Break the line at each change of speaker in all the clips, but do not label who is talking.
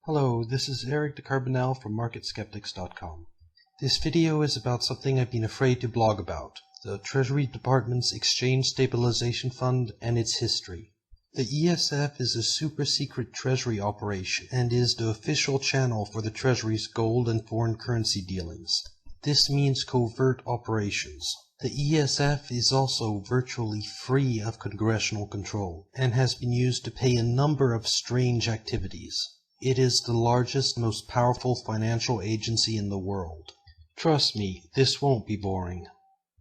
Hello, this is Eric de Carbonnel from MarketSkeptics.com. This video is about something I've been afraid to blog about, the Treasury Department's Exchange Stabilization Fund and its history. The ESF is a super-secret Treasury operation and is the official channel for the Treasury's gold and foreign currency dealings. This means covert operations. The ESF is also virtually free of congressional control and has been used to pay a number of strange activities. It is the largest, most powerful financial agency in the world. Trust me, this won't be boring.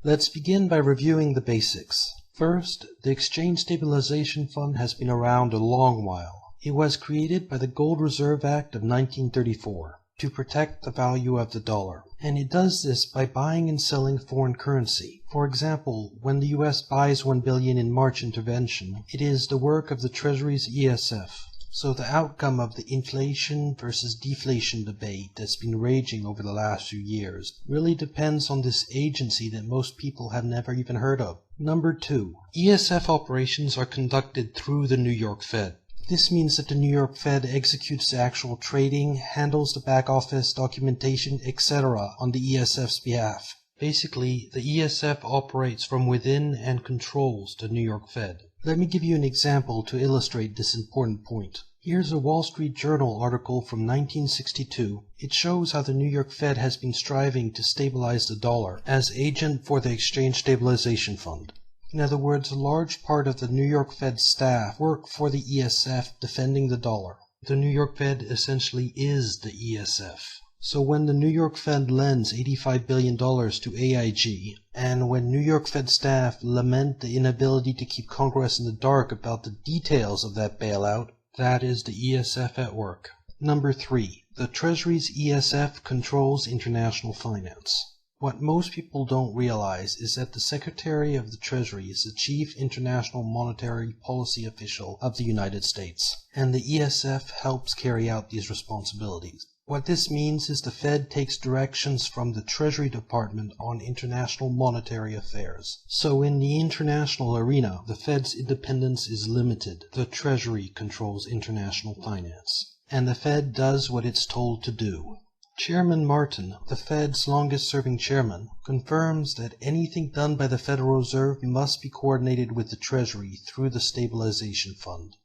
Let's begin by reviewing the basics. First, the Exchange Stabilization Fund has been around a long while. It was created by the Gold Reserve Act of 1934 to protect the value of the dollar, and it does this by buying and selling foreign currency. For example, when the US buys $1 billion in March intervention, it is the work of the Treasury's ESF. So the outcome of the inflation versus deflation debate that's been raging over the last few years really depends on this agency that most people have never even heard of. Number 2. ESF operations are conducted through the New York Fed. This means that the New York Fed executes the actual trading, handles the back office documentation, etc. on the ESF's behalf. Basically, the ESF operates from within and controls the New York Fed. Let me give you an example to illustrate this important point. Here's a Wall Street Journal article from 1962. It shows how the New York Fed has been striving to stabilize the dollar as agent for the Exchange Stabilization Fund. In other words, a large part of the New York Fed staff work for the ESF defending the dollar. The New York Fed essentially is the ESF. So when the New York Fed lends $85 billion to AIG, and when New York Fed staff lament the inability to keep Congress in the dark about the details of that bailout, that is the ESF at work. Number 3. The Treasury's ESF controls international finance. What most people don't realize is that the Secretary of the Treasury is the Chief International Monetary Policy Official of the United States, and the ESF helps carry out these responsibilities. What this means is the Fed takes directions from the Treasury Department on international monetary affairs. So in the international arena, the Fed's independence is limited. The Treasury controls international finance, and the Fed does what it's told to do. Chairman Martin, the Fed's longest-serving chairman, confirms that anything done by the Federal Reserve must be coordinated with the Treasury through the Stabilization Fund.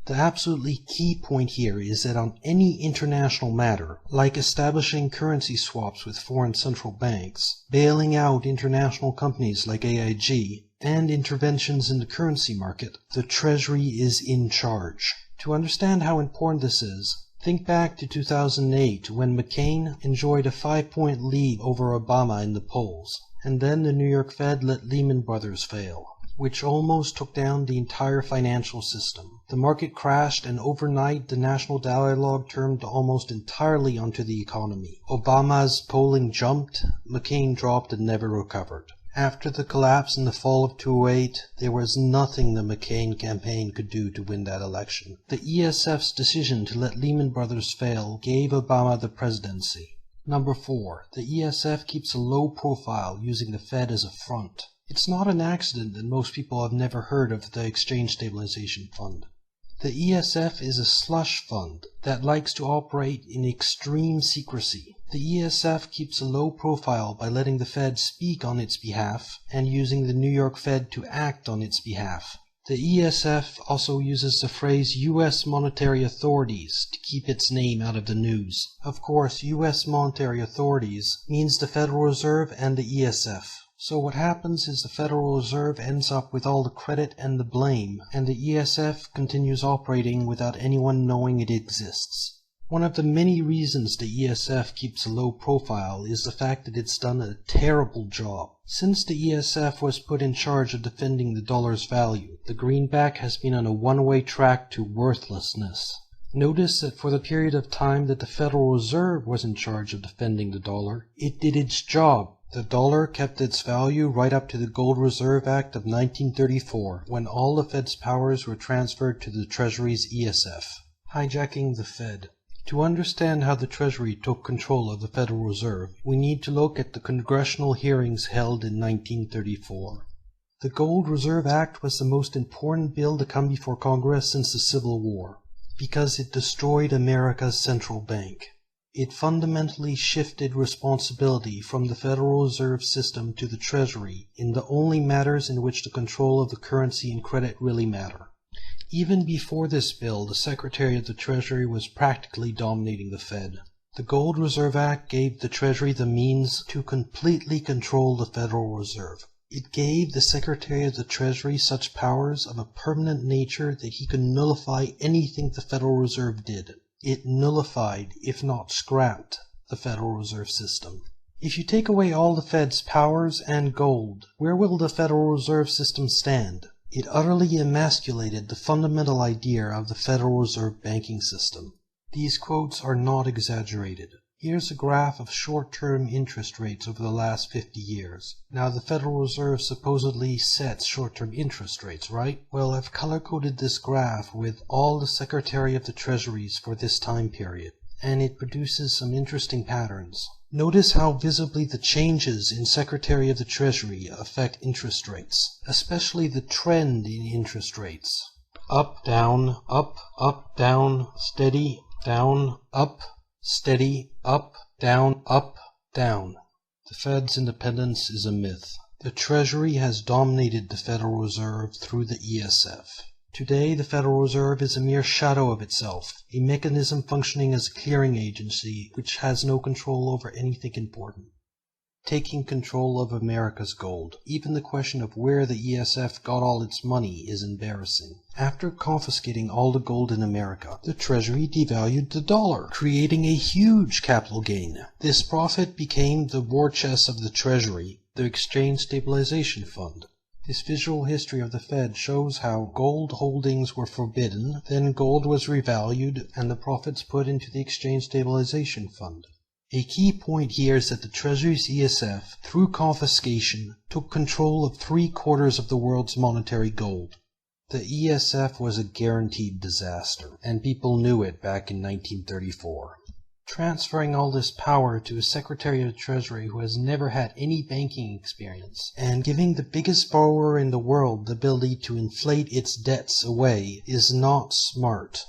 The absolutely key point here is that on any international matter, like establishing currency swaps with foreign central banks, bailing out international companies like AIG, and interventions in the currency market, the Treasury is in charge. To understand how important this is, think back to 2008 when McCain enjoyed a 5-point lead over Obama in the polls, and then the New York Fed let Lehman Brothers fail, which almost took down the entire financial system. The market crashed, and overnight the national dialogue turned almost entirely onto the economy. Obama's polling jumped, McCain dropped and never recovered. After the collapse in the fall of 2008, there was nothing the McCain campaign could do to win that election. The ESF's decision to let Lehman Brothers fail gave Obama the presidency. Number 4. The ESF keeps a low profile, using the Fed as a front. It's not an accident that most people have never heard of the Exchange Stabilization Fund. The ESF is a slush fund that likes to operate in extreme secrecy. The ESF keeps a low profile by letting the Fed speak on its behalf and using the New York Fed to act on its behalf. The ESF also uses the phrase U.S. monetary authorities to keep its name out of the news. Of course, U.S. monetary authorities means the Federal Reserve and the ESF. So what happens is the Federal Reserve ends up with all the credit and the blame, and the ESF continues operating without anyone knowing it exists. One of the many reasons the ESF keeps a low profile is the fact that it's done a terrible job. Since the ESF was put in charge of defending the dollar's value, the greenback has been on a one-way track to worthlessness. Notice that for the period of time that the Federal Reserve was in charge of defending the dollar, it did its job. The dollar kept its value right up to the Gold Reserve Act of 1934, when all the Fed's powers were transferred to the Treasury's ESF. Hijacking the Fed. To understand how the Treasury took control of the Federal Reserve, we need to look at the congressional hearings held in 1934. The Gold Reserve Act was the most important bill to come before Congress since the Civil War. Because it destroyed America's central bank. It fundamentally shifted responsibility from the Federal Reserve System to the Treasury in the only matters in which the control of the currency and credit really matter. Even before this bill, the Secretary of the Treasury was practically dominating the Fed. The Gold Reserve Act gave the Treasury the means to completely control the Federal Reserve. It gave the Secretary of the Treasury such powers of a permanent nature that he could nullify anything the Federal Reserve did. It nullified, if not scrapped, the Federal Reserve System. If you take away all the Fed's powers and gold, where will the Federal Reserve System stand? It utterly emasculated the fundamental idea of the Federal Reserve banking system. These quotes are not exaggerated. Here's a graph of short-term interest rates over the last 50 years. Now, the Federal Reserve supposedly sets short-term interest rates, right? Well, I've color-coded this graph with all the Secretary of the Treasuries for this time period, and it produces some interesting patterns. Notice how visibly the changes in Secretary of the Treasury affect interest rates, especially the trend in interest rates. Up, down, steady, down, up, steady, up, down, up, down. The Fed's independence is a myth. The Treasury has dominated the Federal Reserve through the ESF. Today, the Federal Reserve is a mere shadow of itself, a mechanism functioning as a clearing agency which has no control over anything important. Taking control of America's gold. Even the question of where the ESF got all its money is embarrassing. After confiscating all the gold in America, the Treasury devalued the dollar, creating a huge capital gain. This profit became the war chest of the Treasury, the Exchange Stabilization Fund. This visual history of the Fed shows how gold holdings were forbidden, then gold was revalued, and the profits put into the Exchange Stabilization Fund. A key point here is that the Treasury's ESF, through confiscation, took control of 3/4 of the world's monetary gold. The ESF was a guaranteed disaster, and people knew it back in 1934. Transferring all this power to a Secretary of the Treasury who has never had any banking experience, and giving the biggest borrower in the world the ability to inflate its debts away, is not smart.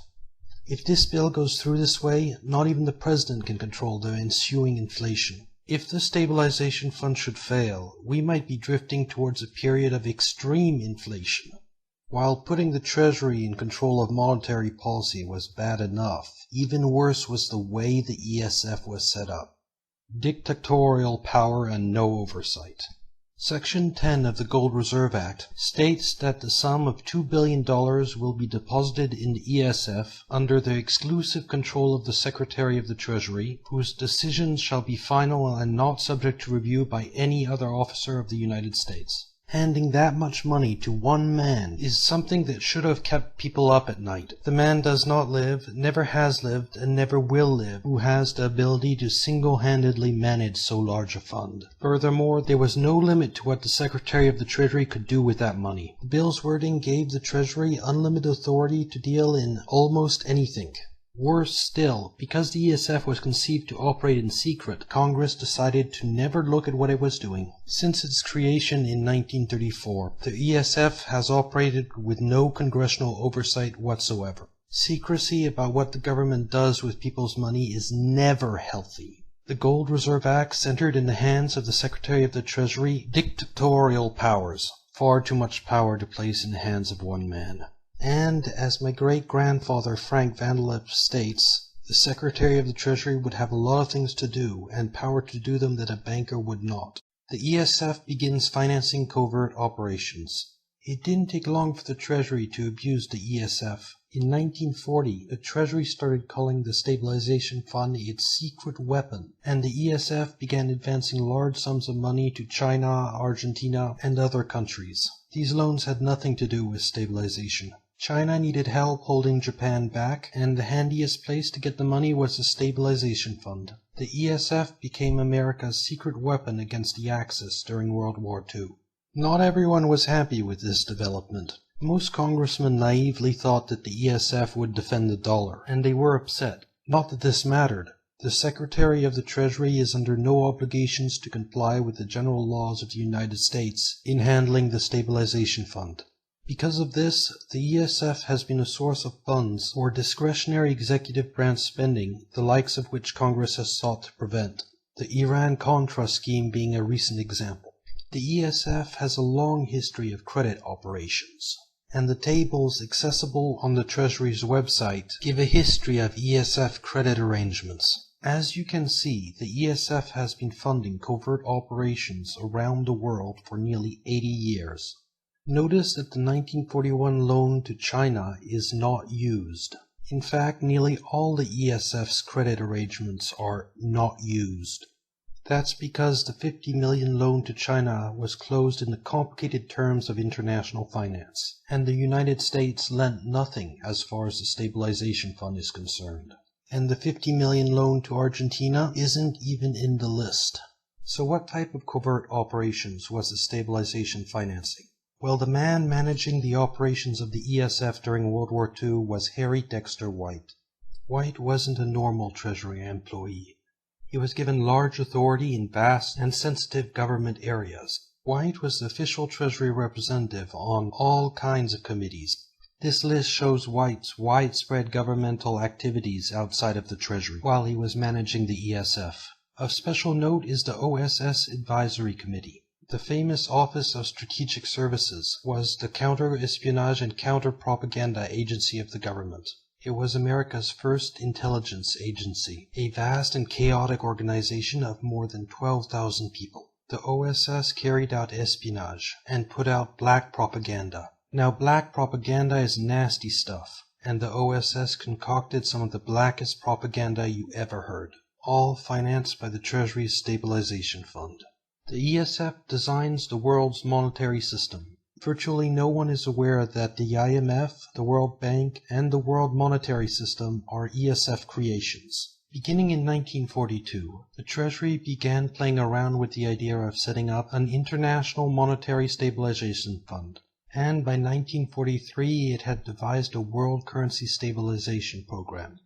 If this bill goes through this way, not even the President can control the ensuing inflation. If the Stabilization Fund should fail, we might be drifting towards a period of extreme inflation. While putting the Treasury in control of monetary policy was bad enough, even worse was the way the ESF was set up. Dictatorial power and no oversight. Section 10 of the Gold Reserve Act states that the sum of $2 billion will be deposited in the ESF under the exclusive control of the Secretary of the Treasury, whose decisions shall be final and not subject to review by any other officer of the United States. Handing that much money to one man is something that should have kept people up at night. The man does not live, never has lived, and never will live, who has the ability to single-handedly manage so large a fund. Furthermore, there was no limit to what the Secretary of the Treasury could do with that money. The bill's wording gave the Treasury unlimited authority to deal in almost anything. Worse still, because the ESF was conceived to operate in secret, Congress decided to never look at what it was doing. Since its creation in 1934, the ESF has operated with no congressional oversight whatsoever. Secrecy about what the government does with people's money is never healthy. The Gold Reserve Act centered in the hands of the Secretary of the Treasury dictatorial powers, far too much power to place in the hands of one man. And, as my great-grandfather Frank Vanderlip states, the Secretary of the Treasury would have a lot of things to do, and power to do them that a banker would not. The ESF begins financing covert operations. It didn't take long for the Treasury to abuse the ESF. In 1940, the Treasury started calling the Stabilization Fund its secret weapon, and the ESF began advancing large sums of money to China, Argentina, and other countries. These loans had nothing to do with stabilization. China needed help holding Japan back, and the handiest place to get the money was the Stabilization Fund. The ESF became America's secret weapon against the Axis during World War II. Not everyone was happy with this development. Most congressmen naively thought that the ESF would defend the dollar, and they were upset. Not that this mattered. The Secretary of the Treasury is under no obligations to comply with the general laws of the United States in handling the Stabilization Fund. Because of this, the ESF has been a source of funds for discretionary executive branch spending, the likes of which Congress has sought to prevent, the Iran-Contra scheme being a recent example. The ESF has a long history of credit operations, and the tables accessible on the Treasury's website give a history of ESF credit arrangements. As you can see, the ESF has been funding covert operations around the world for nearly 80 years. Notice that the 1941 loan to China is not used. In fact, nearly all the ESF's credit arrangements are not used. That's because the $50 million loan to China was closed in the complicated terms of international finance, and the United States lent nothing as far as the Stabilization Fund is concerned. And the $50 million loan to Argentina isn't even in the list. So what type of covert operations was the stabilization financing? Well, the man managing the operations of the ESF during World War II was Harry Dexter White. White wasn't a normal Treasury employee. He was given large authority in vast and sensitive government areas. White was the official Treasury representative on all kinds of committees. This list shows White's widespread governmental activities outside of the Treasury while he was managing the ESF. Of special note is the OSS Advisory Committee. The famous Office of Strategic Services was the counter-espionage and counter-propaganda agency of the government. It was America's first intelligence agency, a vast and chaotic organization of more than 12,000 people. The OSS carried out espionage and put out black propaganda. Now, black propaganda is nasty stuff, and the OSS concocted some of the blackest propaganda you ever heard, all financed by the Treasury's Stabilization Fund. The ESF designs the world's monetary system. Virtually no one is aware that the IMF, the World Bank, and the World Monetary System are ESF creations. Beginning in 1942, the Treasury began playing around with the idea of setting up an International Monetary Stabilization Fund, and by 1943 it had devised a World Currency Stabilization Program.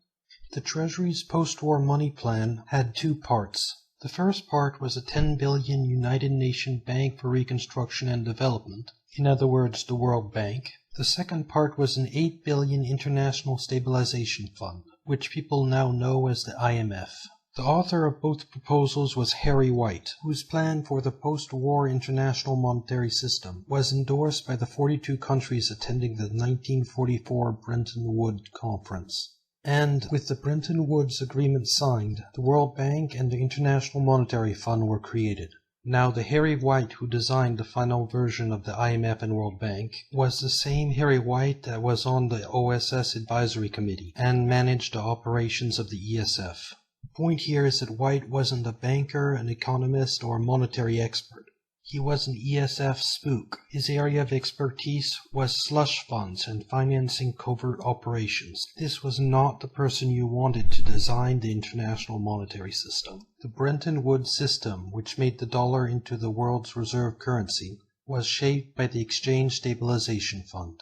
The Treasury's post-war money plan had two parts. The first part was a $10 billion United Nations Bank for Reconstruction and Development, in other words, the World Bank. The second part was an $8 billion International Stabilization Fund, which people now know as the IMF. The author of both proposals was Harry White, whose plan for the post-war international monetary system was endorsed by the 42 countries attending the 1944 Bretton Woods Conference. And with the Bretton Woods Agreement signed, the World Bank and the International Monetary Fund were created. Now, the Harry White who designed the final version of the IMF and World Bank was the same Harry White that was on the OSS Advisory Committee and managed the operations of the ESF. The point here is that White wasn't a banker, an economist, or a monetary expert. He was an ESF spook. His area of expertise was slush funds and financing covert operations. This was not the person you wanted to design the international monetary system. The Bretton Woods system, which made the dollar into the world's reserve currency, was shaped by the Exchange Stabilization Fund.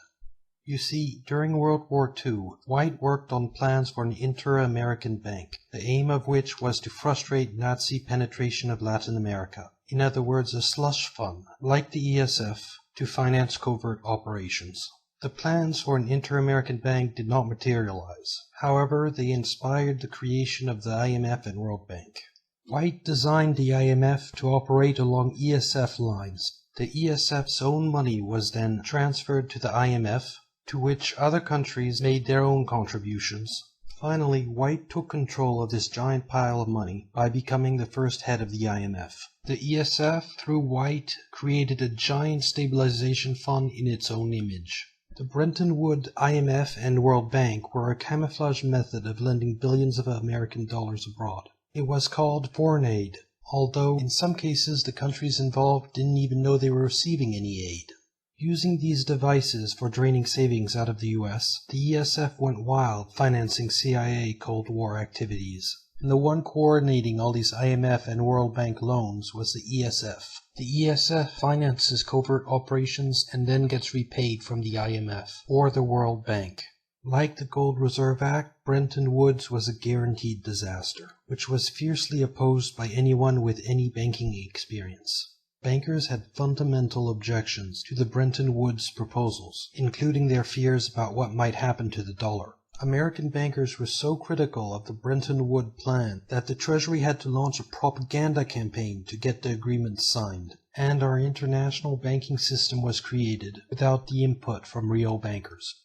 You see, during World War II, White worked on plans for an inter-American bank, the aim of which was to frustrate Nazi penetration of Latin America. In other words, a slush fund, like the ESF, to finance covert operations. The plans for an inter-American bank did not materialize. However, they inspired the creation of the IMF and World Bank. White designed the IMF to operate along ESF lines. The ESF's own money was then transferred to the IMF, to which other countries made their own contributions. Finally, White took control of this giant pile of money by becoming the first head of the IMF. The ESF, through White, created a giant stabilization fund in its own image. The Bretton Woods IMF and World Bank were a camouflage method of lending billions of American dollars abroad. It was called foreign aid, although in some cases the countries involved didn't even know they were receiving any aid. Using these devices for draining savings out of the US, the ESF went wild financing CIA Cold War activities. And the one coordinating all these IMF and World Bank loans was the ESF. The ESF finances covert operations and then gets repaid from the IMF or the World Bank. Like the Gold Reserve Act, Bretton Woods was a guaranteed disaster, which was fiercely opposed by anyone with any banking experience. bankers had fundamental objections to the Bretton Woods proposals, including their fears about what might happen to the dollar. American bankers were so critical of the Bretton Woods plan that the Treasury had to launch a propaganda campaign to get the agreement signed, and our international banking system was created without the input from real bankers.